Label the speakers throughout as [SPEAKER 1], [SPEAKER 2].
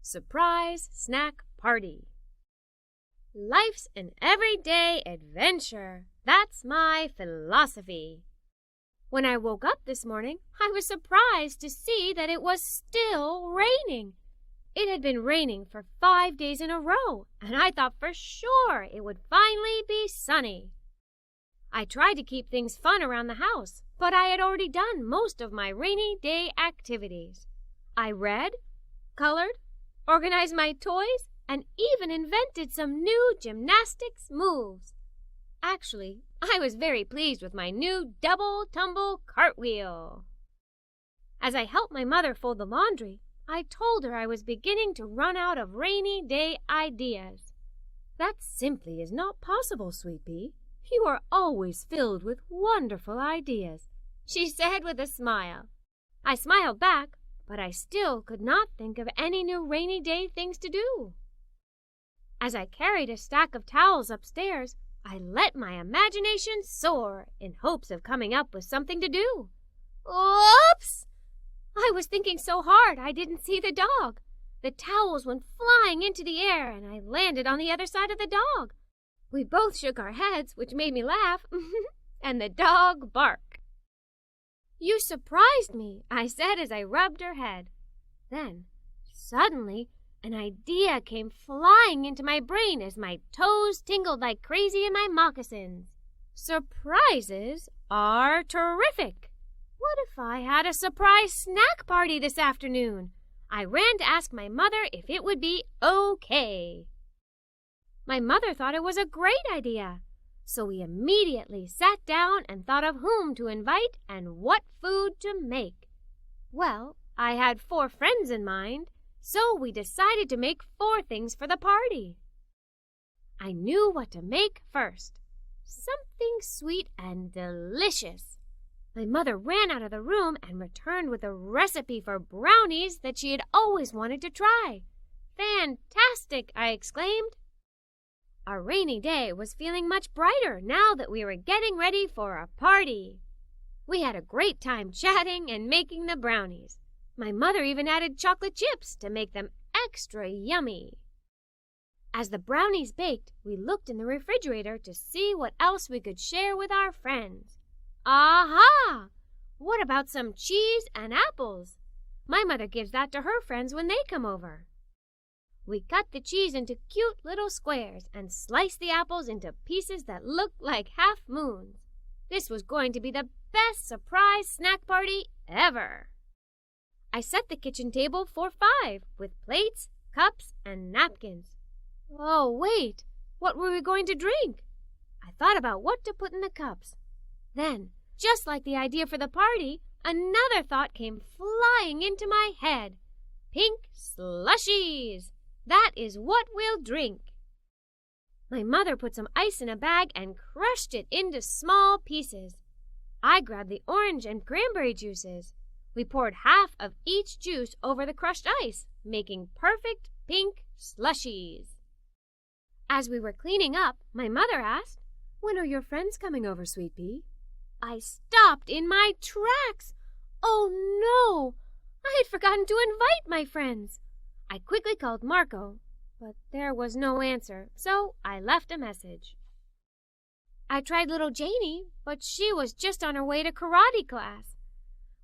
[SPEAKER 1] Surprise Snack Party. Life's an everyday adventure. That's my philosophy. When I woke up this morning, I was surprised to see that it was still raining. It had been raining for 5 days in a row, and I thought for sure it would finally be sunny. I tried to keep things fun around the house, but I had already done most of my rainy day activities. I read, colored, organized my toys, and even invented some new gymnastics moves. Actually, I was very pleased with my new double-tumble cartwheel. As I helped my mother fold the laundry, I told her I was beginning to run out of rainy day ideas. "That simply is not possible, Sweet Pea. You are always filled with wonderful ideas," she said with a smile. I smiled back, but I still could not think of any new rainy day things to do. As I carried a stack of towels upstairs, I let my imagination soar in hopes of coming up with something to do. Oops! I was thinking so hard I didn't see the dog. The towels went flying into the air and I landed on the other side of the dog. We both shook our heads, which made me laugh, and the dog barked. "You surprised me," I said as I rubbed her head. Then, suddenly, an idea came flying into my brain as my toes tingled like crazy in my moccasins. Surprises are terrific. What if I had a surprise snack party this afternoon? I ran to ask my mother if it would be okay. My mother thought it was a great idea, so we immediately sat down and thought of whom to invite and what food to make. Well, I had 4 friends in mind, so we decided to make 4 things for the party. I knew what to make first. Something sweet and delicious. My mother ran out of the room and returned with a recipe for brownies that she had always wanted to try. "Fantastic!" I exclaimed. Our rainy day was feeling much brighter now that we were getting ready for a party. We had a great time chatting and making the brownies. My mother even added chocolate chips to make them extra yummy. As the brownies baked, we looked in the refrigerator to see what else we could share with our friends. Aha! What about some cheese and apples? My mother gives that to her friends when they come over. We cut the cheese into cute little squares and sliced the apples into pieces that looked like half moons. This was going to be the best surprise snack party ever. I set the kitchen table for 5 with plates, cups, and napkins. Oh, wait, what were we going to drink? I thought about what to put in the cups. Then, just like the idea for the party, another thought came flying into my head. Pink slushies! That is what we'll drink. My mother put some ice in a bag and crushed it into small pieces. I grabbed the orange and cranberry juices. We poured half of each juice over the crushed ice, making perfect pink slushies. As we were cleaning up, my mother asked, "When are your friends coming over, Sweet Pea?" I stopped in my tracks. Oh no! I had forgotten to invite my friends. I quickly called Marco, but there was no answer, so I left a message. I tried little Janie, but she was just on her way to karate class.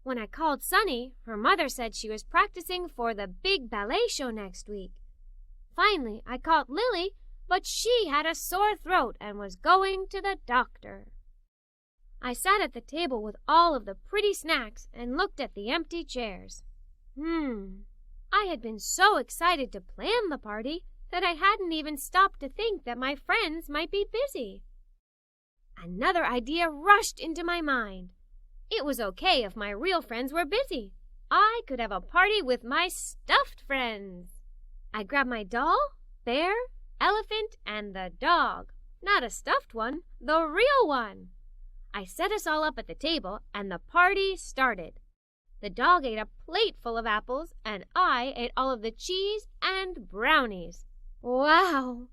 [SPEAKER 1] When I called Sunny, her mother said she was practicing for the big ballet show next week. Finally, I called Lily, but she had a sore throat and was going to the doctor. I sat at the table with all of the pretty snacks and looked at the empty chairs. I had been so excited to plan the party that I hadn't even stopped to think that my friends might be busy. Another idea rushed into my mind. It was okay if my real friends were busy. I could have a party with my stuffed friends. I grabbed my doll, bear, elephant, and the dog. Not a stuffed one, the real one. I set us all up at the table, and the party started. The dog ate a plate full of apples, and I ate all of the cheese and brownies. Wow!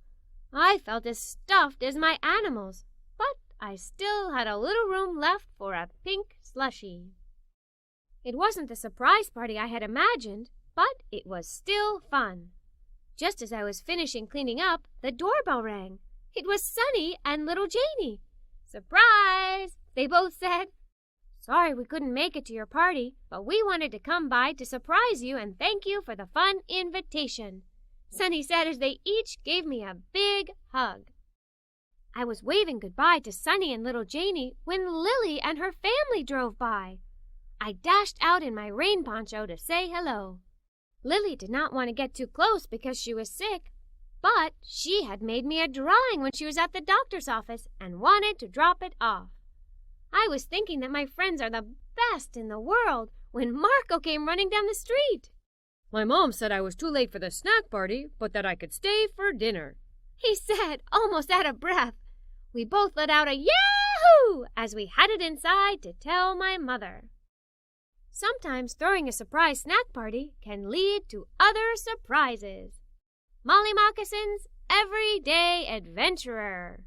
[SPEAKER 1] I felt as stuffed as my animals, but I still had a little room left for a pink slushie. It wasn't the surprise party I had imagined, but it was still fun. Just as I was finishing cleaning up, the doorbell rang. It was Sunny and little Janie. "Surprise!" they both said. "Sorry we couldn't make it to your party, but we wanted to come by to surprise you and thank you for the fun invitation," Sunny said as they each gave me a big hug. I was waving goodbye to Sunny and little Janie when Lily and her family drove by. I dashed out in my rain poncho to say hello. Lily did not want to get too close because she was sick, but she had made me a drawing when she was at the doctor's office and wanted to drop it off. I was thinking that my friends are the best in the world when Marco came running down the street.
[SPEAKER 2] "My mom said I was too late for the snack party, but that I could stay for dinner,"
[SPEAKER 1] he said, almost out of breath. We both let out a yahoo as we headed inside to tell my mother. Sometimes throwing a surprise snack party can lead to other surprises. Molly Moccasins, everyday adventurer.